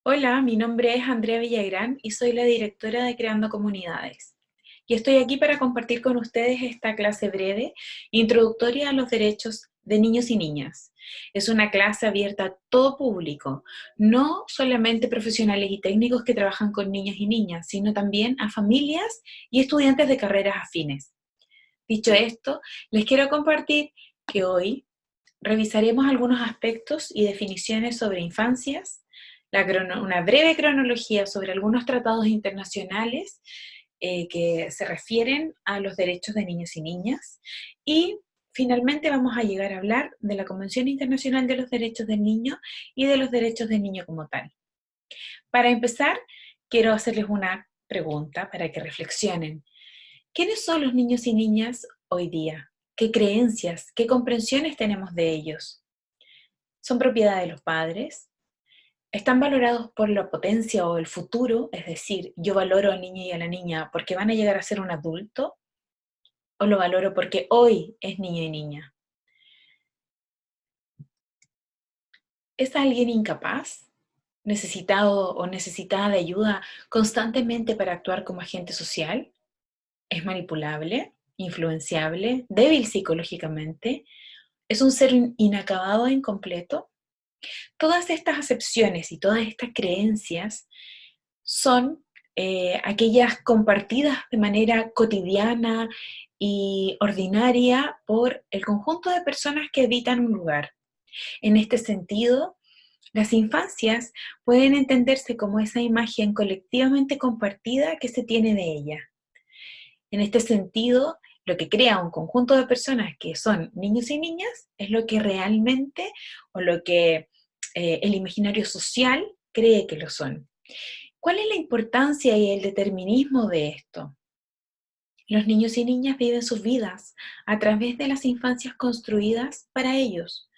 Hola, mi nombre es Andrea Villagrán y soy la directora de Creando Comunidades. Y estoy aquí para compartir con ustedes esta clase breve, introductoria a los derechos de niños y niñas. Es una clase abierta a todo público, no solamente profesionales y técnicos que trabajan con niños y niñas, sino también a familias y estudiantes de carreras afines. Dicho esto, les quiero compartir que hoy revisaremos algunos aspectos y definiciones sobre infancias, una breve cronología sobre algunos tratados internacionales que se refieren a los derechos de niños y niñas, y finalmente vamos a llegar a hablar de la Convención Internacional de los Derechos del Niño y de los derechos del niño como tal. Para empezar, quiero hacerles una pregunta para que reflexionen. ¿Quiénes son los niños y niñas hoy día? ¿Qué creencias, qué comprensiones tenemos de ellos? ¿Son propiedad de los padres? ¿Están valorados por la potencia o el futuro? Es decir, yo valoro al niño y a la niña porque van a llegar a ser un adulto, o lo valoro porque hoy es niño y niña. ¿Es alguien incapaz, necesitado o necesitada de ayuda constantemente para actuar como agente social? ¿Es manipulable, influenciable, débil psicológicamente? ¿Es un ser inacabado e incompleto? Todas estas acepciones y todas estas creencias son aquellas compartidas de manera cotidiana y ordinaria por el conjunto de personas que habitan un lugar. En este sentido, las infancias pueden entenderse como esa imagen colectivamente compartida que se tiene de ella. En este sentido, lo que crea un conjunto de personas que son niños y niñas es lo que realmente o lo que el imaginario social cree que lo son. ¿Cuál es la importancia y el determinismo de esto? Los niños y niñas viven sus vidas a través de las infancias construidas para ellos,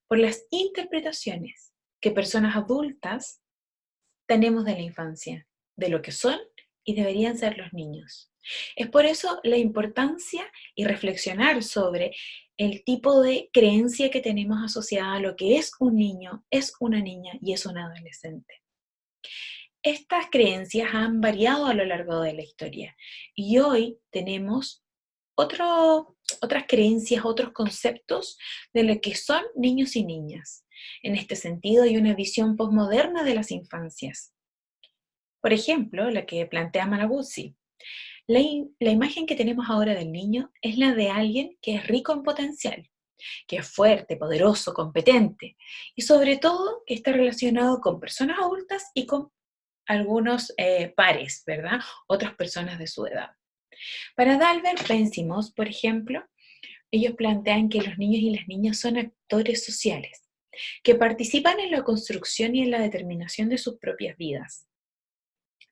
por las interpretaciones que personas adultas tenemos de la infancia, de lo que son y deberían ser los niños. Es por eso la importancia y reflexionar sobre el tipo de creencia que tenemos asociada a lo que es un niño, es una niña y es un adolescente. Estas creencias han variado a lo largo de la historia y hoy tenemos otras creencias, otros conceptos de lo que son niños y niñas. En este sentido, hay una visión posmoderna de las infancias. Por ejemplo, la que plantea Malaguzzi. La imagen que tenemos ahora del niño es la de alguien que es rico en potencial, que es fuerte, poderoso, competente y sobre todo que está relacionado con personas adultas y con algunos pares, ¿verdad? Otras personas de su edad. Para Dalbert Pensimos, por ejemplo, ellos plantean que los niños y las niñas son actores sociales, que participan en la construcción y en la determinación de sus propias vidas,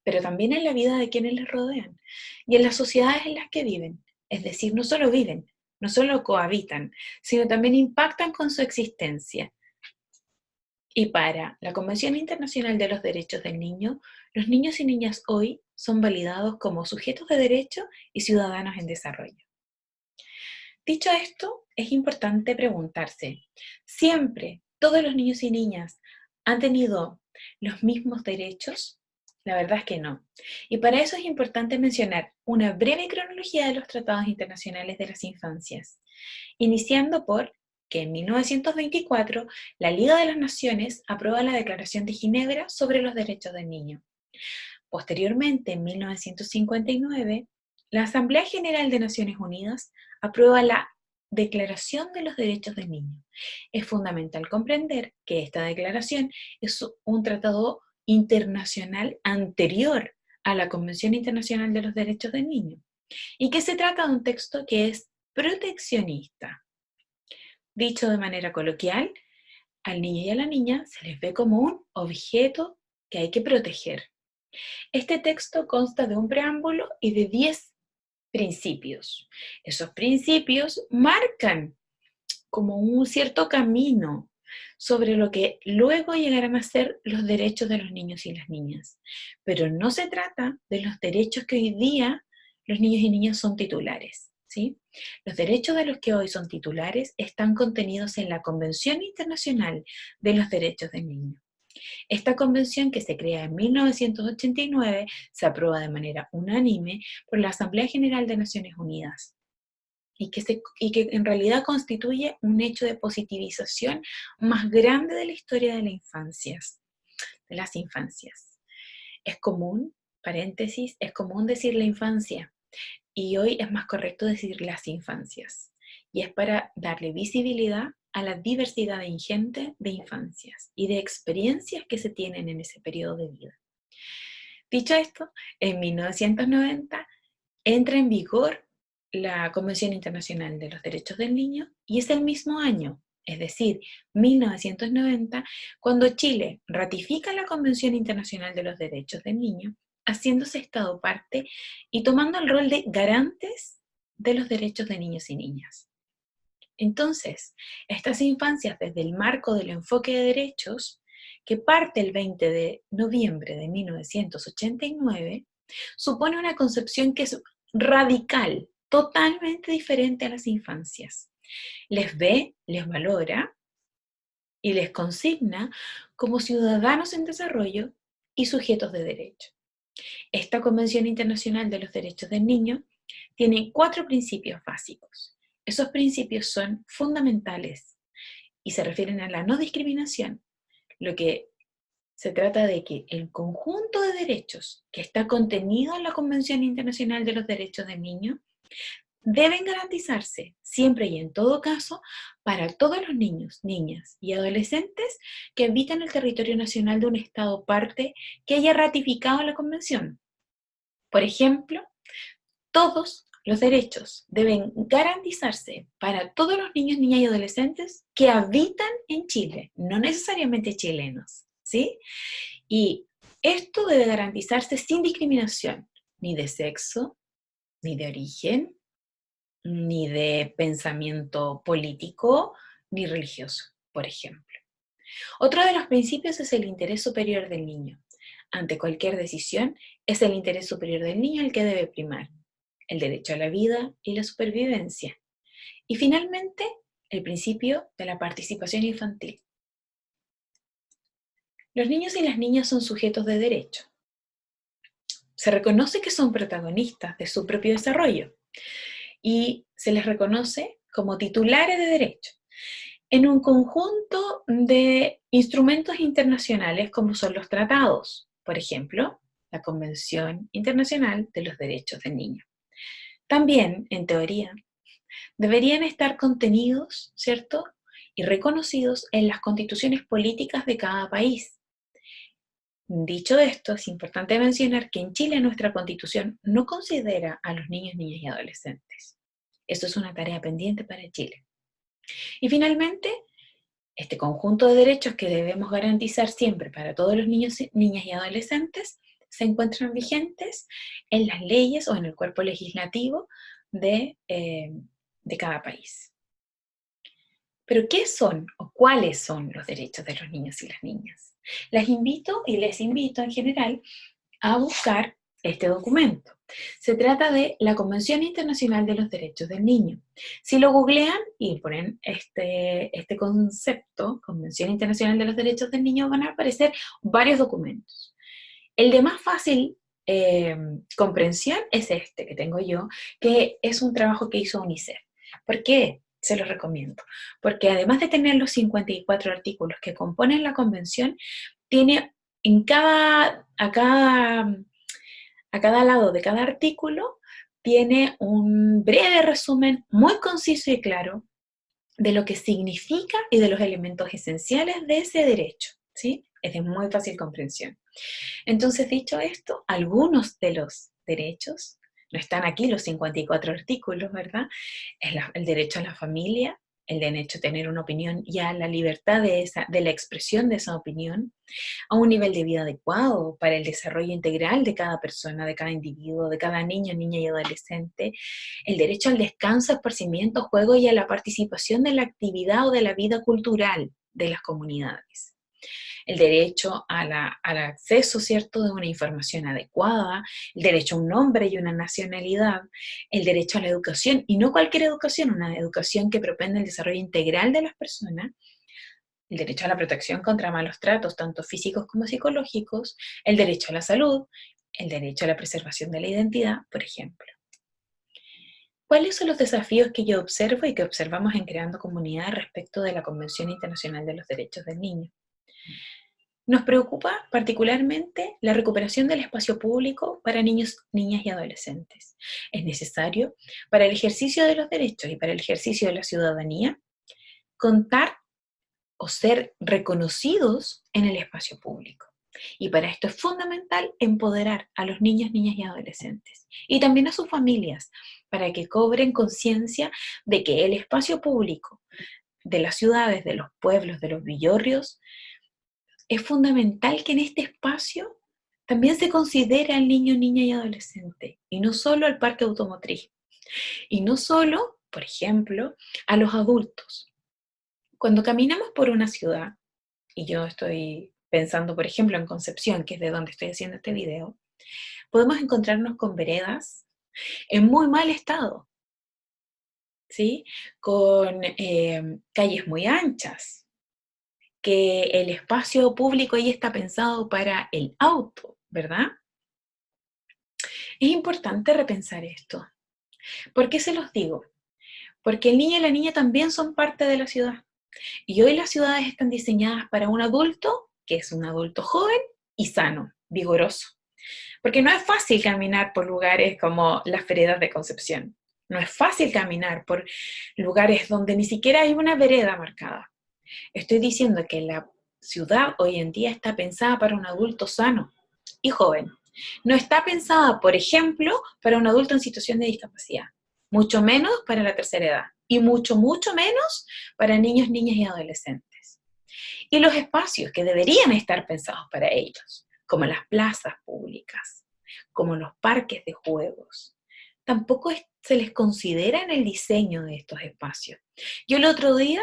pero también en la vida de quienes les rodean y en las sociedades en las que viven. Es decir, no solo viven, no solo cohabitan, sino también impactan con su existencia. Y para la Convención Internacional de los Derechos del Niño, los niños y niñas hoy son validados como sujetos de derecho y ciudadanos en desarrollo. Dicho esto, es importante preguntarse, ¿siempre todos los niños y niñas han tenido los mismos derechos? La verdad es que no. Y para eso es importante mencionar una breve cronología de los tratados internacionales de las infancias, iniciando por que en 1924 la Liga de las Naciones aprueba la Declaración de Ginebra sobre los Derechos del Niño. Posteriormente, en 1959, la Asamblea General de Naciones Unidas aprueba la Declaración de los Derechos del Niño. Es fundamental comprender que esta declaración es un tratado internacional anterior a la Convención Internacional de los Derechos del Niño y que se trata de un texto que es proteccionista. Dicho de manera coloquial, al niño y a la niña se les ve como un objeto que hay que proteger. Este texto consta de un preámbulo y de 10 principios. Esos principios marcan como un cierto camino sobre lo que luego llegarán a ser los derechos de los niños y las niñas. Pero no se trata de los derechos que hoy día los niños y niñas son titulares, ¿sí? Los derechos de los que hoy son titulares están contenidos en la Convención Internacional de los Derechos del Niño. Esta convención, que se crea en 1989, se aprueba de manera unánime por la Asamblea General de Naciones Unidas y que en realidad constituye un hecho de positivización más grande de la historia de las infancias. Es común, paréntesis, es común decir la infancia, y hoy es más correcto decir las infancias, y es para darle visibilidad a la diversidad ingente de infancias y de experiencias que se tienen en ese periodo de vida. Dicho esto, en 1990 entra en vigor la Convención Internacional de los Derechos del Niño y es el mismo año, es decir, 1990, cuando Chile ratifica la Convención Internacional de los Derechos del Niño, haciéndose Estado parte y tomando el rol de garantes de los derechos de niños y niñas. Entonces, estas infancias, desde el marco del enfoque de derechos, que parte el 20 de noviembre de 1989, supone una concepción que es radical, totalmente diferente a las infancias. Les ve, les valora y les consigna como ciudadanos en desarrollo y sujetos de derecho. Esta Convención Internacional de los Derechos del Niño tiene 4 principios básicos. Esos principios son fundamentales y se refieren a la no discriminación, lo que se trata de que el conjunto de derechos que está contenido en la Convención Internacional de los Derechos del Niño deben garantizarse siempre y en todo caso para todos los niños, niñas y adolescentes que habitan el territorio nacional de un Estado parte que haya ratificado la Convención. Por ejemplo, todos los derechos deben garantizarse para todos los niños, niñas y adolescentes que habitan en Chile, no necesariamente chilenos, ¿sí? Y esto debe garantizarse sin discriminación, ni de sexo, ni de origen, ni de pensamiento político, ni religioso, por ejemplo. Otro de los principios es el interés superior del niño. Ante cualquier decisión, es el interés superior del niño el que debe primar, el derecho a la vida y la supervivencia. Y finalmente, el principio de la participación infantil. Los niños y las niñas son sujetos de derecho. Se reconoce que son protagonistas de su propio desarrollo y se les reconoce como titulares de derecho en un conjunto de instrumentos internacionales como son los tratados, por ejemplo, la Convención Internacional de los Derechos del Niño. También, en teoría, deberían estar contenidos, ¿cierto?, y reconocidos en las constituciones políticas de cada país. Dicho esto, es importante mencionar que en Chile nuestra constitución no considera a los niños, niñas y adolescentes. Esto es una tarea pendiente para Chile. Y finalmente, este conjunto de derechos que debemos garantizar siempre para todos los niños, niñas y adolescentes se encuentran vigentes en las leyes o en el cuerpo legislativo de cada país. Pero, ¿qué son o cuáles son los derechos de los niños y las niñas? Les invito en general a buscar este documento. Se trata de la Convención Internacional de los Derechos del Niño. Si lo googlean y ponen este concepto, Convención Internacional de los Derechos del Niño, van a aparecer varios documentos. El de más fácil comprensión es este que tengo yo, que es un trabajo que hizo UNICEF. ¿Por qué? Se los recomiendo. Porque además de tener los 54 artículos que componen la convención, tiene a cada lado de cada artículo, tiene un breve resumen muy conciso y claro de lo que significa y de los elementos esenciales de ese derecho, ¿sí? Es de muy fácil comprensión. Entonces, dicho esto, algunos de los derechos, no están aquí los 54 artículos, ¿verdad? El derecho a la familia, el derecho a tener una opinión y a la libertad de la expresión de esa opinión, a un nivel de vida adecuado para el desarrollo integral de cada persona, de cada individuo, de cada niño, niña y adolescente, el derecho al descanso, esparcimiento, juego y a la participación de la actividad o de la vida cultural de las comunidades. El derecho al acceso, ¿cierto?, de una información adecuada, el derecho a un nombre y una nacionalidad, el derecho a la educación, y no cualquier educación, una educación que propende el desarrollo integral de las personas, el derecho a la protección contra malos tratos, tanto físicos como psicológicos, el derecho a la salud, el derecho a la preservación de la identidad, por ejemplo. ¿Cuáles son los desafíos que yo observo y que observamos en Creando Comunidad respecto de la Convención Internacional de los Derechos del Niño? Nos preocupa particularmente la recuperación del espacio público para niños, niñas y adolescentes. Es necesario, para el ejercicio de los derechos y para el ejercicio de la ciudadanía, contar o ser reconocidos en el espacio público. Y para esto es fundamental empoderar a los niños, niñas y adolescentes, y también a sus familias, para que cobren conciencia de que el espacio público de las ciudades, de los pueblos, de los villorrios, es fundamental que en este espacio también se considere al niño, niña y adolescente, y no solo al parque automotriz, y no solo, por ejemplo, a los adultos. Cuando caminamos por una ciudad, y yo estoy pensando, por ejemplo, en Concepción, que es de donde estoy haciendo este video, podemos encontrarnos con veredas en muy mal estado, ¿sí? Con calles muy anchas, que el espacio público ahí está pensado para el auto, ¿verdad? Es importante repensar esto. ¿Por qué se los digo? Porque el niño y la niña también son parte de la ciudad. Y hoy las ciudades están diseñadas para un adulto, que es un adulto joven y sano, vigoroso. Porque no es fácil caminar por lugares como las veredas de Concepción. No es fácil caminar por lugares donde ni siquiera hay una vereda marcada. Estoy diciendo que la ciudad hoy en día está pensada para un adulto sano y joven. No está pensada, por ejemplo, para un adulto en situación de discapacidad, mucho menos para la tercera edad y mucho, mucho menos para niños, niñas y adolescentes. Y los espacios que deberían estar pensados para ellos, como las plazas públicas, como los parques de juegos, tampoco se les considera en el diseño de estos espacios. Yo el otro día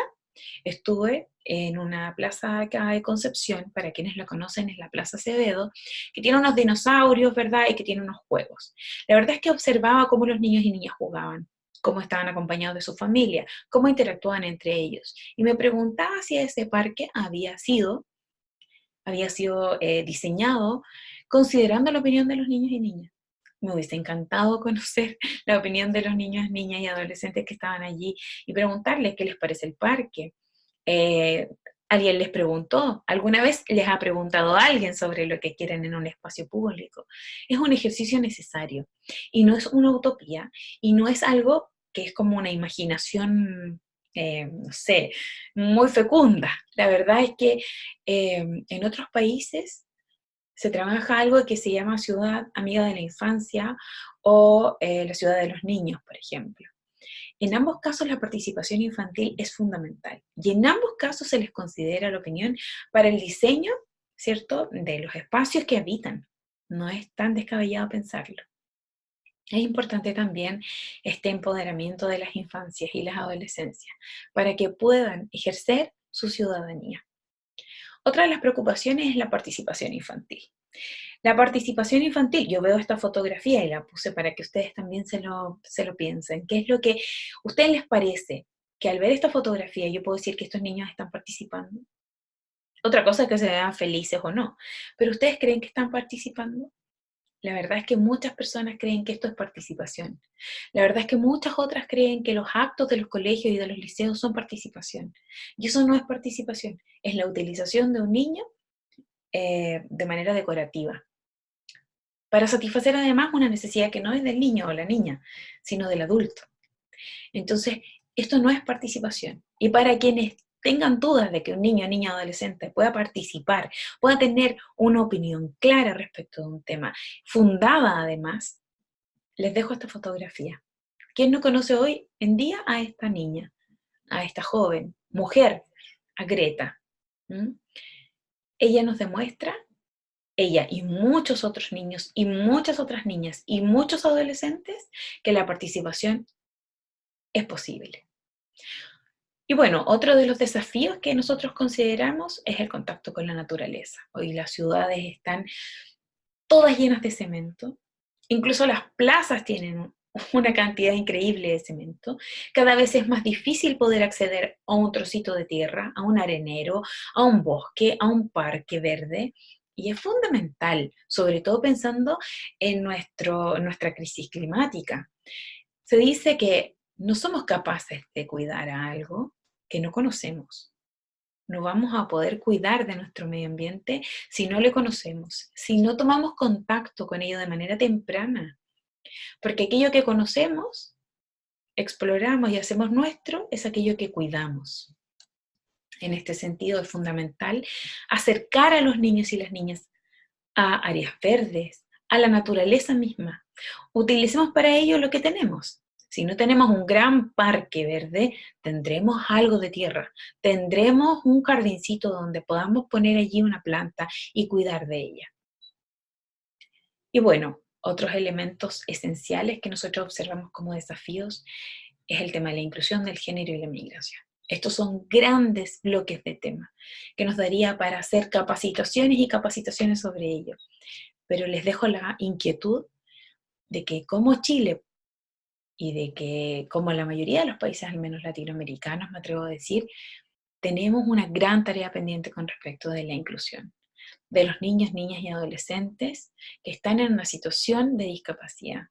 estuve en una plaza acá de Concepción, para quienes lo conocen es la Plaza Acevedo, que tiene unos dinosaurios, ¿verdad? Y que tiene unos juegos. La verdad es que observaba cómo los niños y niñas jugaban, cómo estaban acompañados de su familia, cómo interactuaban entre ellos. Y me preguntaba si ese parque había sido diseñado considerando la opinión de los niños y niñas. Me hubiese encantado conocer la opinión de los niños, niñas y adolescentes que estaban allí y preguntarles qué les parece el parque. Eh, ¿Alguien les preguntó? ¿Alguna vez les ha preguntado a alguien sobre lo que quieren en un espacio público? Es un ejercicio necesario y no es una utopía y no es algo que es como una imaginación, no sé, muy fecunda. La verdad es que en otros países se trabaja algo que se llama ciudad amiga de la infancia o la ciudad de los niños, por ejemplo. En ambos casos la participación infantil es fundamental y en ambos casos se les considera la opinión para el diseño, ¿cierto?, de los espacios que habitan. No es tan descabellado pensarlo. Es importante también este empoderamiento de las infancias y las adolescencias para que puedan ejercer su ciudadanía. Otra de las preocupaciones es la participación infantil. La participación infantil, yo veo esta fotografía y la puse para que ustedes también se lo piensen. ¿Qué es lo que a ustedes les parece? Que al ver esta fotografía yo puedo decir que estos niños están participando. Otra cosa es que se vean felices o no, pero ustedes creen que están participando. La verdad es que muchas personas creen que esto es participación. La verdad es que muchas otras creen que los actos de los colegios y de los liceos son participación. Y eso no es participación, es la utilización de un niño de manera decorativa, para satisfacer además una necesidad que no es del niño o la niña, sino del adulto. Entonces, esto no es participación. Y para quienes tengan dudas de que un niño, niña o adolescente pueda participar, pueda tener una opinión clara respecto de un tema, fundada además, les dejo esta fotografía. ¿Quién no conoce hoy en día a esta niña, a esta joven, mujer, a Greta? ¿Mm? Ella nos demuestra, ella y muchos otros niños y muchas otras niñas y muchos adolescentes, que la participación es posible. Y bueno, otro de los desafíos que nosotros consideramos es el contacto con la naturaleza. Hoy las ciudades están todas llenas de cemento, incluso las plazas tienen una cantidad increíble de cemento. Cada vez es más difícil poder acceder a un trocito de tierra, a un arenero, a un bosque, a un parque verde. Y es fundamental, sobre todo pensando en nuestra crisis climática. Se dice que no somos capaces de cuidar a algo que no conocemos. No vamos a poder cuidar de nuestro medio ambiente si no le conocemos, si no tomamos contacto con ello de manera temprana. Porque aquello que conocemos, exploramos y hacemos nuestro, es aquello que cuidamos. En este sentido es fundamental acercar a los niños y las niñas a áreas verdes, a la naturaleza misma. Utilicemos para ello lo que tenemos. Si no tenemos un gran parque verde, tendremos algo de tierra, tendremos un jardincito donde podamos poner allí una planta y cuidar de ella. Y bueno, otros elementos esenciales que nosotros observamos como desafíos es el tema de la inclusión del género y la migración. Estos son grandes bloques de tema que nos daría para hacer capacitaciones y capacitaciones sobre ello. Pero les dejo la inquietud de que como Chile y de que como la mayoría de los países, al menos latinoamericanos, me atrevo a decir, tenemos una gran tarea pendiente con respecto de la inclusión de los niños, niñas y adolescentes que están en una situación de discapacidad,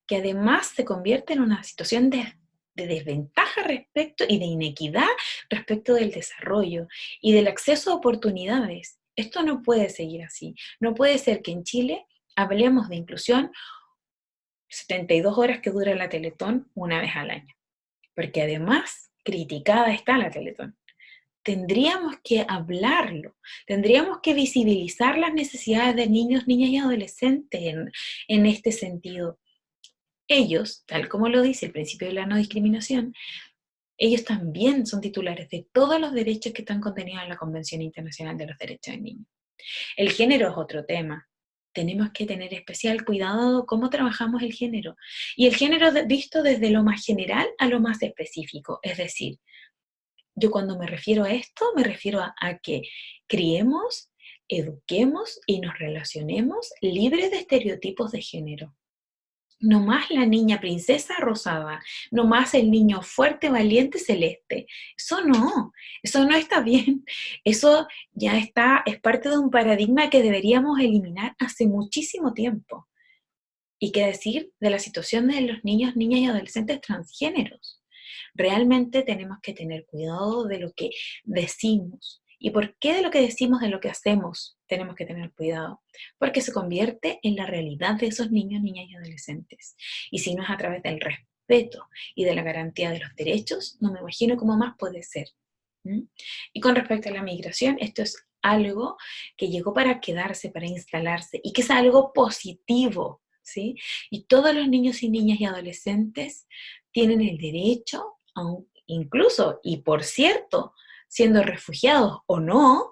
que además se convierte en una situación de desventaja respecto y de inequidad respecto del desarrollo y del acceso a oportunidades. Esto no puede seguir así. No puede ser que en Chile hablemos de inclusión 72 horas que dura la Teletón una vez al año, porque además criticada está la Teletón. Tendríamos que hablarlo, tendríamos que visibilizar las necesidades de niños, niñas y adolescentes en este sentido. Ellos, tal como lo dice el principio de la no discriminación, ellos también son titulares de todos los derechos que están contenidos en la Convención Internacional de los Derechos del Niño. El género es otro tema. Tenemos que tener especial cuidado cómo trabajamos el género. Y el género visto desde lo más general a lo más específico. Es decir, yo cuando me refiero a esto, me refiero a que criemos, eduquemos y nos relacionemos libres de estereotipos de género. No más la niña princesa rosada, no más el niño fuerte, valiente, celeste. Eso no está bien. Eso ya está, es parte de un paradigma que deberíamos eliminar hace muchísimo tiempo. ¿Y qué decir de la situación de los niños, niñas y adolescentes transgéneros? Realmente tenemos que tener cuidado de lo que decimos. ¿Y por qué de lo que decimos, de lo que hacemos, tenemos que tener cuidado? Porque se convierte en la realidad de esos niños, niñas y adolescentes. Y si no es a través del respeto y de la garantía de los derechos, no me imagino cómo más puede ser. ¿Mm? Y con respecto a la migración, esto es algo que llegó para quedarse, para instalarse, y que es algo positivo, ¿sí? Y todos los niños y niñas y adolescentes tienen el derecho, incluso, y por cierto, siendo refugiados o no,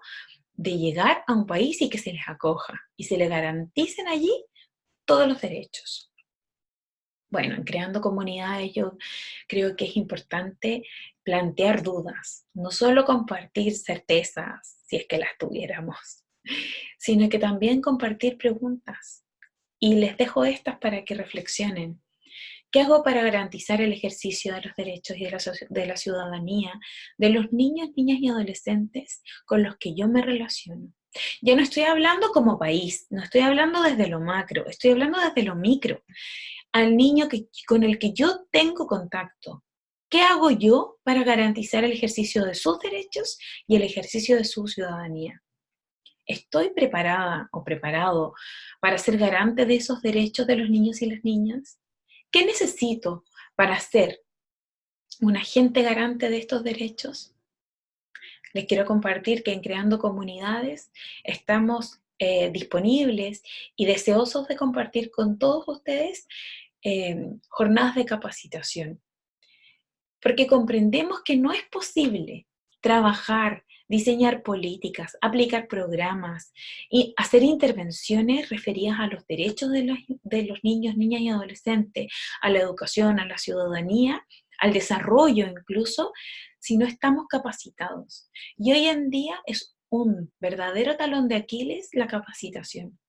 de llegar a un país y que se les acoja y se les garanticen allí todos los derechos. Bueno, en creando comunidades yo creo que es importante plantear dudas, no solo compartir certezas, si es que las tuviéramos, sino que también compartir preguntas. Y les dejo estas para que reflexionen. ¿Qué hago para garantizar el ejercicio de los derechos y de la ciudadanía de los niños, niñas y adolescentes con los que yo me relaciono? Ya no estoy hablando como país, no estoy hablando desde lo macro, estoy hablando desde lo micro. Al niño con el que yo tengo contacto. ¿Qué hago yo para garantizar el ejercicio de sus derechos y el ejercicio de su ciudadanía? ¿Estoy preparada o preparado para ser garante de esos derechos de los niños y las niñas? ¿Qué necesito para ser un agente garante de estos derechos? Les quiero compartir que en Creando Comunidades estamos disponibles y deseosos de compartir con todos ustedes jornadas de capacitación, porque comprendemos que no es posible trabajar, diseñar políticas, aplicar programas y hacer intervenciones referidas a los derechos de los niños, niñas y adolescentes, a la educación, a la ciudadanía, al desarrollo incluso, si no estamos capacitados. Y hoy en día es un verdadero talón de Aquiles la capacitación.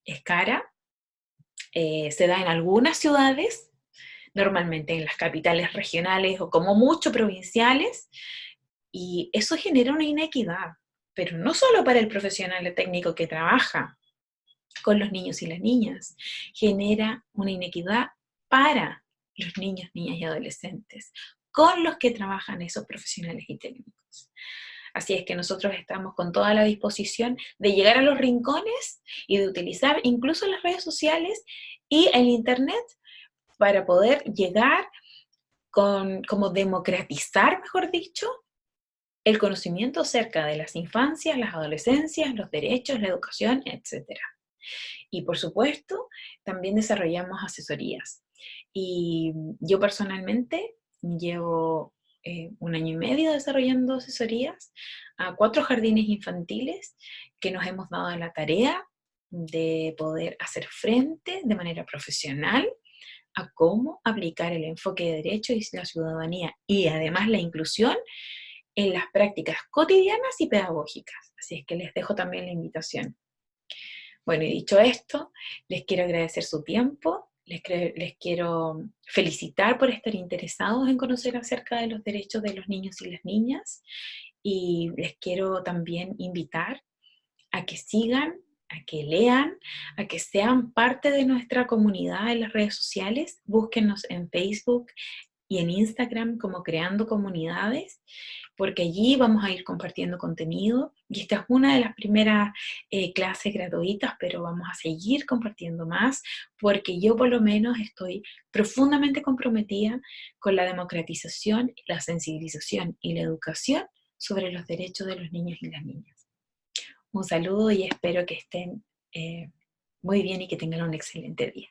Es cara, se da en algunas ciudades, normalmente en las capitales regionales o como mucho provinciales, y eso genera una inequidad, pero no solo para el profesional técnico que trabaja con los niños y las niñas, genera una inequidad para los niños, niñas y adolescentes, con los que trabajan esos profesionales y técnicos. Así es que nosotros estamos con toda la disposición de llegar a los rincones y de utilizar incluso las redes sociales y el Internet para poder llegar con, como democratizar, mejor dicho, el conocimiento acerca de las infancias, las adolescencias, los derechos, la educación, etcétera. Y por supuesto, también desarrollamos asesorías. Y yo personalmente llevo 1 año y medio desarrollando asesorías a 4 jardines infantiles que nos hemos dado la tarea de poder hacer frente de manera profesional a cómo aplicar el enfoque de derechos y la ciudadanía y además la inclusión en las prácticas cotidianas y pedagógicas. Así es que les dejo también la invitación. Bueno, y dicho esto, les quiero agradecer su tiempo, les quiero felicitar por estar interesados en conocer acerca de los derechos de los niños y las niñas, y les quiero también invitar a que sigan, a que lean, a que sean parte de nuestra comunidad en las redes sociales. Búsquenos en Facebook y en Instagram como Creando Comunidades, porque allí vamos a ir compartiendo contenido y esta es una de las primeras clases gratuitas, pero vamos a seguir compartiendo más porque yo por lo menos estoy profundamente comprometida con la democratización, la sensibilización y la educación sobre los derechos de los niños y las niñas. Un saludo y espero que estén muy bien y que tengan un excelente día.